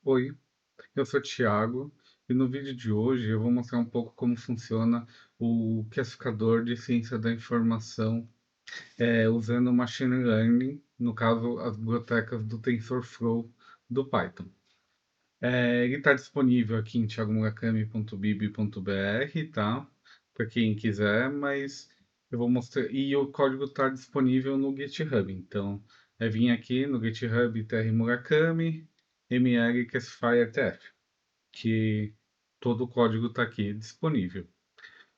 Oi, eu sou o Thiago e no vídeo de hoje eu vou mostrar um pouco como funciona o classificador de ciência da informação usando machine learning, no caso as bibliotecas do TensorFlow do Python. Ele está disponível aqui em thiagomurakami.bib.br, tá? Para quem quiser, mas eu vou mostrar. E o código está disponível no GitHub. Então, vir aqui no GitHub TR Murakami, ML Classifier TF, que todo o código está aqui disponível.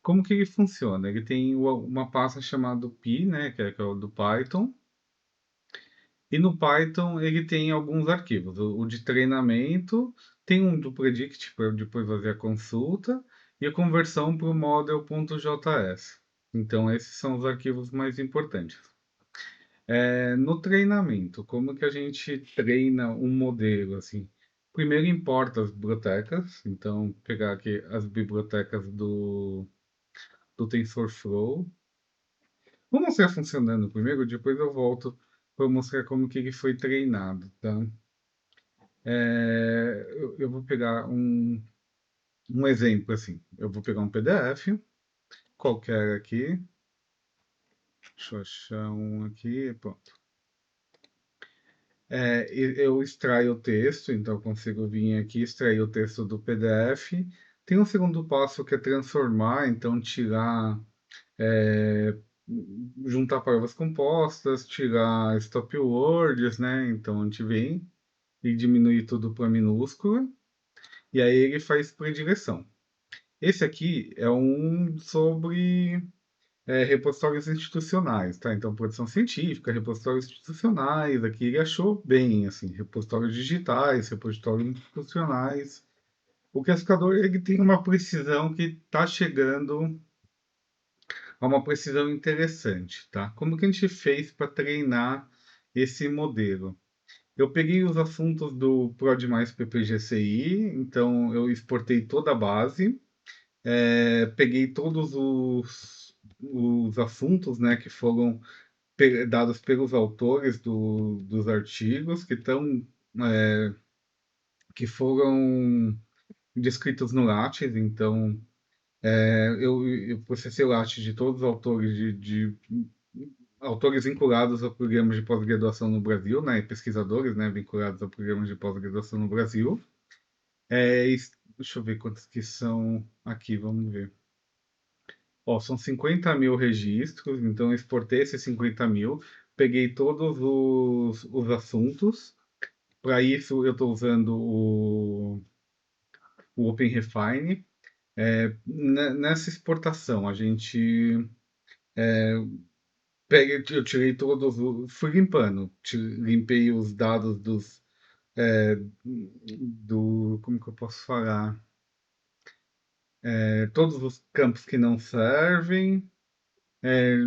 Como que ele funciona? Ele tem uma pasta chamada Py, né, que é o do Python, e no Python ele tem alguns arquivos. O de treinamento, tem um do predict para depois fazer a consulta, e a conversão para o model.js. Então esses são os arquivos mais importantes. No treinamento, como que a gente treina um modelo assim? Primeiro importa as bibliotecas, então pegar aqui as bibliotecas do TensorFlow. Vou mostrar funcionando primeiro, depois eu volto para mostrar como que ele foi treinado, tá? Eu vou pegar um exemplo assim. Eu vou pegar um PDF qualquer aqui. Deixa eu achar um aqui. Pronto. Eu extraio o texto, então eu consigo vir aqui extrair o texto do PDF. Tem um segundo passo que é transformar, então tirar, é, juntar palavras compostas, tirar stop words, né? Então a gente vem e diminui tudo para minúscula, e aí ele faz predileção. Esse aqui é um sobre repositórios institucionais, tá? Então, produção científica, repositórios institucionais, aqui ele achou bem, assim, repositórios digitais, repositórios institucionais. O classificador, ele tem uma precisão que está chegando a uma precisão interessante, tá? Como que a gente fez para treinar esse modelo? Eu peguei os assuntos do PRODMAIS PPGCI, então eu exportei toda a base, peguei todos os assuntos, né, que foram dados pelos autores dos artigos é, que foram descritos no Lattes. Então eu processei o Lattes de todos os autores de autores vinculados a programas de pós-graduação no Brasil, né, e pesquisadores, né, vinculados a programas de pós-graduação no Brasil. Deixa eu ver quantos que são aqui, vamos ver. Ó, são 50 mil registros, então eu exportei esses 50 mil, peguei todos os assuntos. Para isso, eu estou usando o OpenRefine. Nessa exportação, a gente eu tirei todos, fui limpando, limpei os dados é, como que eu posso falar? Todos os campos que não servem, é,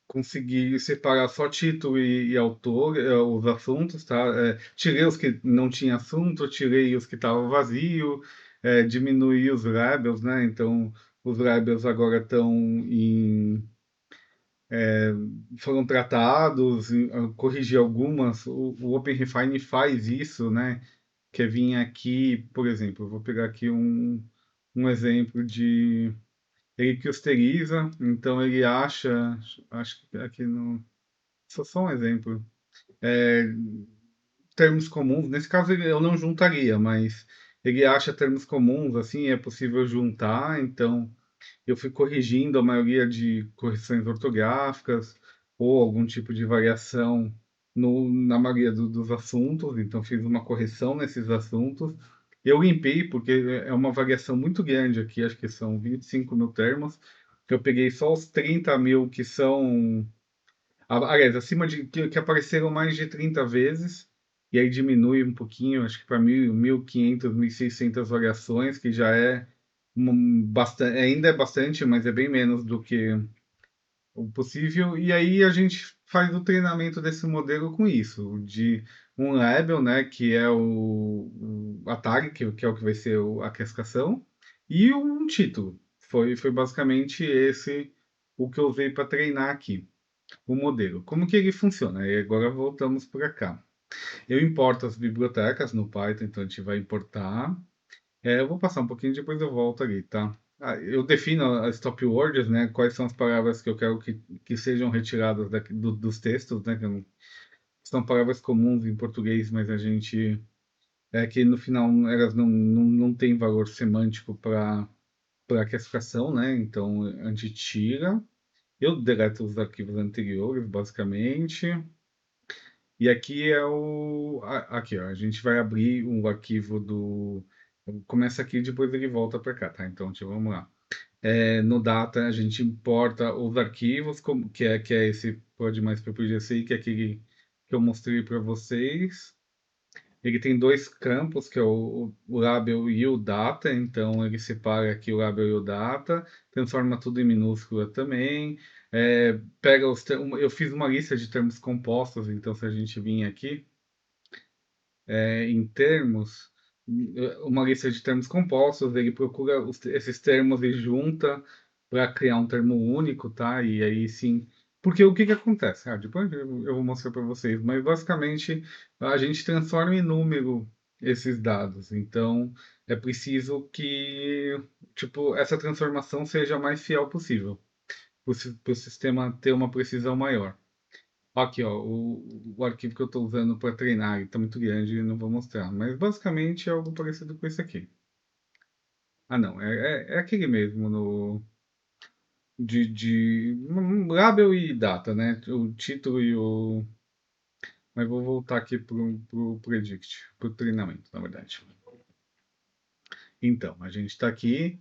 consegui separar só título e autor, os assuntos, tá? Tirei os que não tinha assunto, tirei os que estavam vazio, diminuí os labels, né? Então, os labels agora estão foram tratados, corrigi algumas. O OpenRefine faz isso, né? Que é vir aqui, por exemplo, eu vou pegar aqui um exemplo de ele clusteriza, então ele acha, acho que aqui no só um exemplo. É, termos comuns, nesse caso eu não juntaria, mas ele acha termos comuns, assim, é possível juntar, então eu fui corrigindo a maioria de correções ortográficas ou algum tipo de variação na maioria dos assuntos, então fiz uma correção nesses assuntos. Eu limpei, porque é uma variação muito grande aqui, acho que são 25 mil termos. Eu peguei só os 30 mil que são aliás, acima de que apareceram mais de 30 vezes, e aí diminui um pouquinho, acho que para 1.500, 1.600 variações, que já é bastante, ainda é bastante, mas é bem menos do que o possível. E aí a gente faz o treinamento desse modelo com isso, de um label, né, que é o Atari, que é o que vai ser a classificação, e um título. Foi basicamente esse o que eu usei para treinar aqui o modelo. Como que ele funciona? E agora voltamos para cá. Eu importo as bibliotecas no Python, então a gente vai importar. Eu vou passar um pouquinho, depois eu volto ali, tá? Eu defino as stop words, né? Quais são as palavras que eu quero que sejam retiradas dos textos, né? São palavras comuns em português, mas a gente que no final elas não têm valor semântico para classificação, né? Então a gente tira. Eu deleto os arquivos anteriores, basicamente. E aqui é aqui, ó, a gente vai abrir um arquivo do. Começa aqui, depois ele volta para cá, tá? Então, vamos lá. No Data, a gente importa os arquivos, que é esse Prod mais PPGC, que é aquele que eu mostrei para vocês. Ele tem dois campos, que é o label e o data, então ele separa aqui o label e o data, transforma tudo em minúscula também. Pega eu fiz uma lista de termos compostos, então se a gente vir aqui, em termos, uma lista de termos compostos, ele procura esses termos e junta para criar um termo único, tá? E aí sim. Porque o que que acontece? Depois eu vou mostrar para vocês, mas basicamente a gente transforma em número esses dados. Então é preciso que, tipo, essa transformação seja a mais fiel possível, para o sistema ter uma precisão maior. Aqui, ó, o arquivo que eu estou usando para treinar, ele está muito grande e não vou mostrar. Mas basicamente é algo parecido com esse aqui. Não, é aquele mesmo label e data, né? O título e o. Mas vou voltar aqui pro predict, pro treinamento, na verdade. Então, a gente está aqui,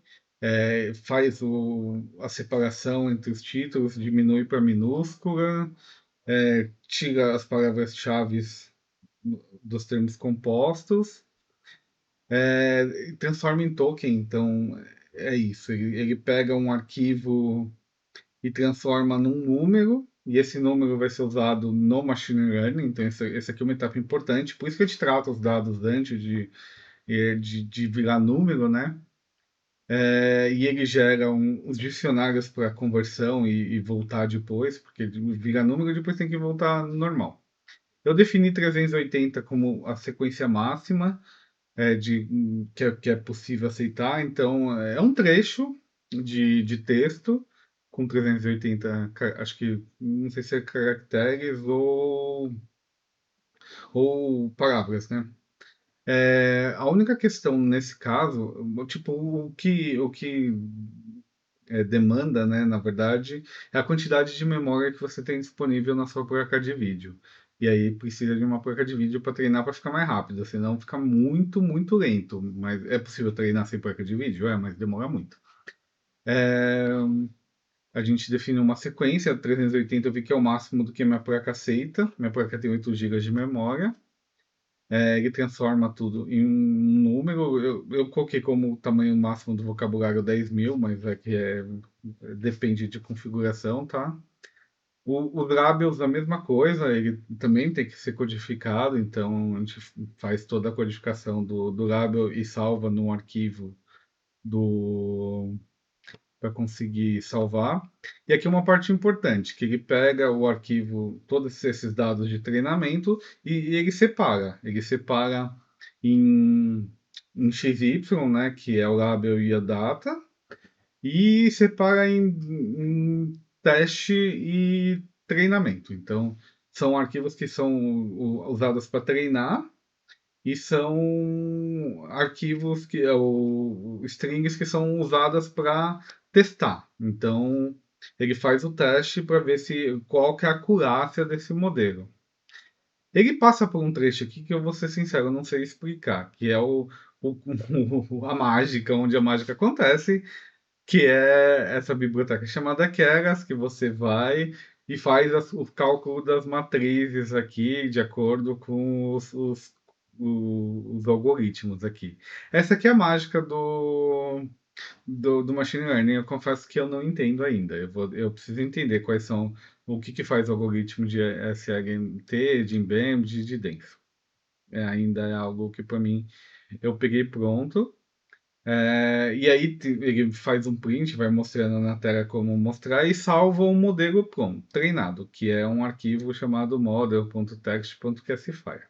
faz a separação entre os títulos, diminui para minúscula, tira as palavras-chave dos termos compostos, e transforma em token. Então, é isso. Ele pega um arquivo e transforma num número, e esse número vai ser usado no machine learning. Então, essa aqui é uma etapa importante. Por isso que a gente trata os dados antes de virar número, né? E ele gera os dicionários para conversão e voltar depois, porque vira número e depois tem que voltar normal. Eu defini 380 como a sequência máxima que é possível aceitar. Então, é um trecho de texto com 380, acho que, não sei se é caracteres ou palavras, né? A única questão nesse caso, tipo, o que demanda, né, na verdade, é a quantidade de memória que você tem disponível na sua placa de vídeo. E aí precisa de uma placa de vídeo para treinar para ficar mais rápido, senão fica muito, muito lento. Mas é possível treinar sem placa de vídeo? Mas demora muito. É, a gente define uma sequência, 380 eu vi que é o máximo do que minha placa aceita. Minha placa tem 8 GB de memória. Ele transforma tudo em um número. Eu coloquei como tamanho máximo do vocabulário 10.000, mas depende de configuração, tá? O Drabius, a mesma coisa, ele também tem que ser codificado, então a gente faz toda a codificação do Drabius e salva num arquivo do para conseguir salvar. E aqui uma parte importante, que ele pega o arquivo, todos esses dados de treinamento e ele separa. Ele separa em, em XY, né, que é o label e a data, e separa em teste e treinamento. Então, são arquivos que são usados para treinar e são arquivos ou strings que são usadas para testar. Então, ele faz o teste para ver qual que é a acurácia desse modelo. Ele passa por um trecho aqui que eu vou ser sincero, eu não sei explicar, que é a mágica, onde a mágica acontece, que é essa biblioteca chamada Keras, que você vai e faz o cálculo das matrizes aqui, de acordo com os algoritmos aqui. Essa aqui é a mágica do machine learning. Eu confesso que eu não entendo ainda. Eu preciso entender quais são, o que faz o algoritmo de SLNT, de Embed, de Denso. Ainda é algo que para mim eu peguei pronto. E aí ele faz um print, vai mostrando na tela como mostrar e salva um modelo pronto, treinado, que é um arquivo chamado model.text.classifier.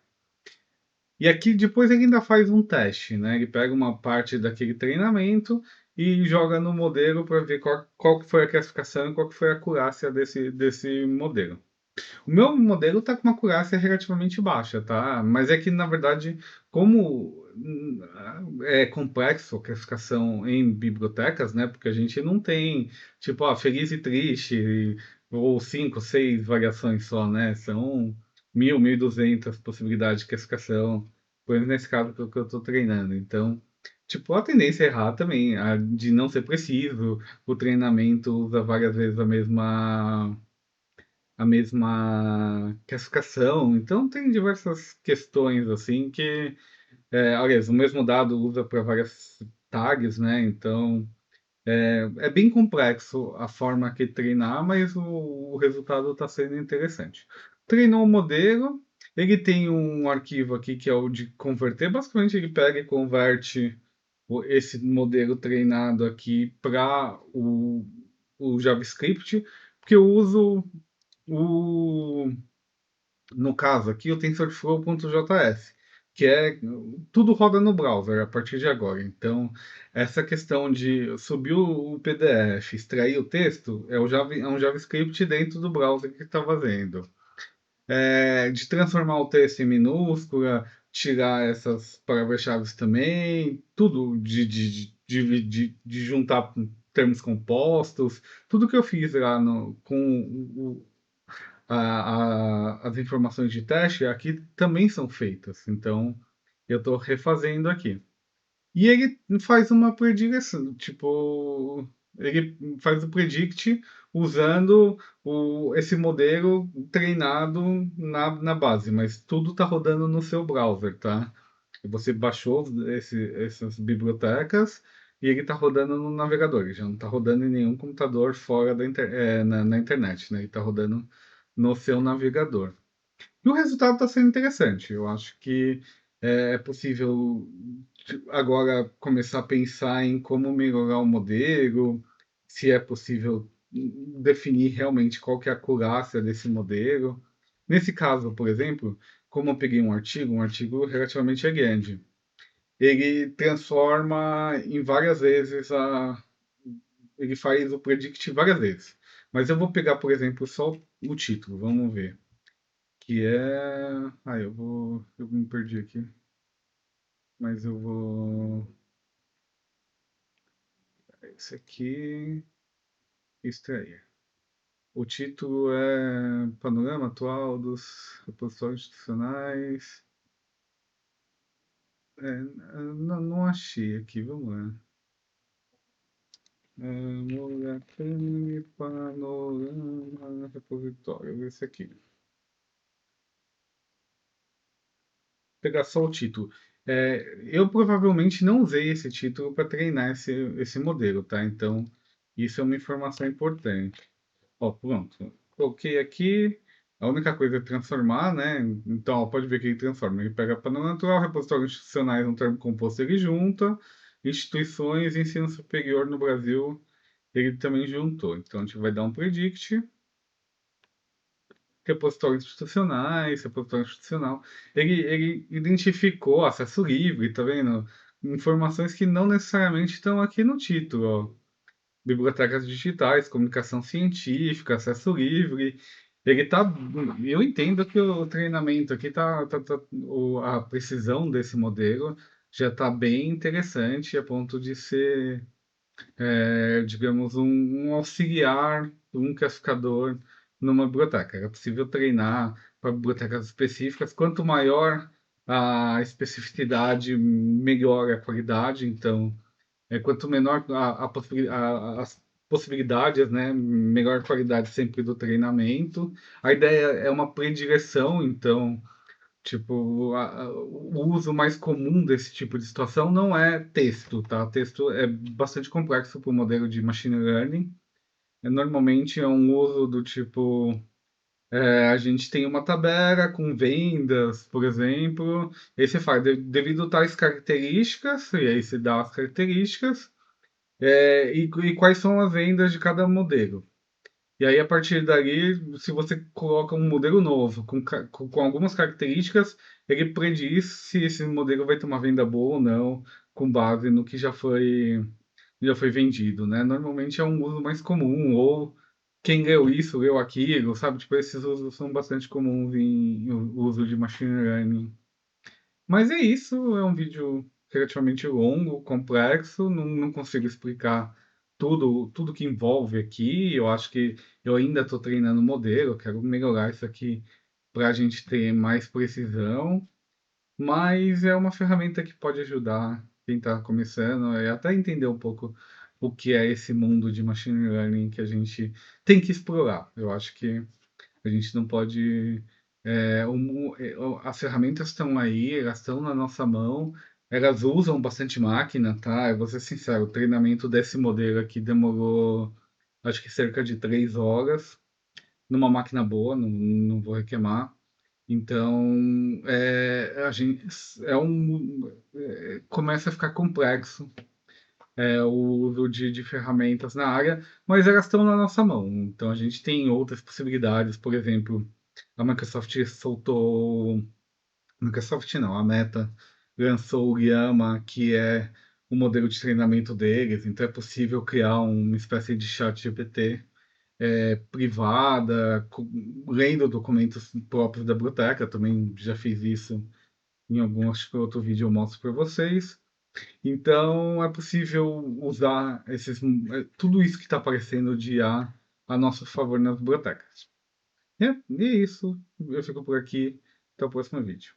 E aqui depois ele ainda faz um teste, né? Ele pega uma parte daquele treinamento e joga no modelo para ver qual que foi a classificação e qual que foi a acurácia desse modelo. O meu modelo está com uma acurácia relativamente baixa, tá? Mas é que, na verdade, como é complexo a classificação em bibliotecas, né? Porque a gente não tem, tipo, feliz e triste, ou cinco, seis variações só, né? São 1.000, 1.200 possibilidades de classificação, por exemplo, nesse caso que eu estou treinando. Então, tipo, a tendência é errar também, a de não ser preciso, o treinamento usa várias vezes a mesma classificação. Então tem diversas questões assim que, aliás, o mesmo dado usa para várias tags, né? Então é bem complexo a forma que treinar, mas o resultado está sendo interessante. Treinou o modelo, ele tem um arquivo aqui que é o de converter. Basicamente ele pega e converte esse modelo treinado aqui para o JavaScript, porque eu uso o, no caso aqui, o TensorFlow.js, que é tudo roda no browser a partir de agora. Então, essa questão de subir o PDF, extrair o texto, é um JavaScript dentro do browser que está fazendo. De transformar o texto em minúscula, tirar essas palavras-chave também, tudo de juntar termos compostos, tudo que eu fiz lá com as informações de teste aqui também são feitas. Então, eu estou refazendo aqui. E ele faz uma predição, tipo, ele faz o predict usando esse modelo treinado na base, mas tudo está rodando no seu browser, tá? Você baixou essas bibliotecas e ele está rodando no navegador, ele já não está rodando em nenhum computador fora na internet, né? Ele está rodando no seu navegador. E o resultado está sendo interessante. Eu acho que é possível agora começar a pensar em como melhorar o modelo, se é possível definir realmente qual que é a acurácia desse modelo. Nesse caso, por exemplo, como eu peguei um artigo relativamente grande, ele transforma em várias vezes ele faz o predict várias vezes. Mas eu vou pegar, por exemplo, só o título, vamos ver. Que é. Eu me perdi aqui, mas eu vou. Esse aqui. Extrair. O título é Panorama Atual dos Repositórios Institucionais. Não achei aqui, vamos lá. Murakami Panorama Repositório, esse aqui. Pegar só o título. Eu provavelmente não usei esse título para treinar esse modelo, tá? Então, isso é uma informação importante. Ó, pronto. Coloquei aqui. A única coisa é transformar, né? Então, ó, pode ver que ele transforma. Ele pega panorama natural, repositórios institucionais, um termo composto, ele junta. Instituições e ensino superior no Brasil, ele também juntou. Então, a gente vai dar um predict. Repositório institucional. Ele identificou acesso livre, tá vendo? Informações que não necessariamente estão aqui no título, ó. Bibliotecas digitais, comunicação científica, acesso livre. Ele tá. Eu entendo que o treinamento aqui a precisão desse modelo já está bem interessante a ponto de ser digamos, um auxiliar, um classificador numa biblioteca. É possível treinar para bibliotecas específicas. Quanto maior a especificidade, melhor a qualidade. Então, quanto menor as possibilidades, né, melhor a qualidade sempre do treinamento. A ideia é uma predileção, então tipo, o uso mais comum desse tipo de situação não é texto, tá? Texto é bastante complexo para o modelo de machine learning. Normalmente é um uso do tipo, a gente tem uma tabela com vendas, por exemplo, e aí você fala, devido a tais características, e aí você dá as características, e quais são as vendas de cada modelo. E aí, a partir dali, se você coloca um modelo novo, com algumas características, ele prediz se esse modelo vai ter uma venda boa ou não, com base no que já foi vendido, né? Normalmente é um uso mais comum, ou quem leu isso, leu aquilo, sabe? Tipo, esses usos são bastante comuns em uso de machine learning. Mas é isso, é um vídeo relativamente longo, complexo, não consigo explicar tudo que envolve aqui. Eu acho que eu ainda estou treinando o modelo, eu quero melhorar isso aqui para a gente ter mais precisão, mas é uma ferramenta que pode ajudar quem está começando a até entender um pouco o que é esse mundo de machine learning que a gente tem que explorar. Eu acho que a gente não pode. As ferramentas estão aí, elas estão na nossa mão, elas usam bastante máquina, tá? Eu vou ser sincero, o treinamento desse modelo aqui demorou, acho que cerca de 3 horas, numa máquina boa, não vou reclamar. Então, a gente, começa a ficar complexo o uso de ferramentas na área, mas elas estão na nossa mão. Então a gente tem outras possibilidades, por exemplo, a Microsoft soltou, Microsoft não, a Meta lançou o Llama, que é o modelo de treinamento deles, então é possível criar uma espécie de chat GPT privada, lendo documentos próprios da biblioteca, também já fiz isso em algum, acho que outro vídeo eu mostro para vocês. Então, é possível usar tudo isso que está aparecendo de IA a nosso favor nas bibliotecas. E é isso. Eu fico por aqui. Até o próximo vídeo.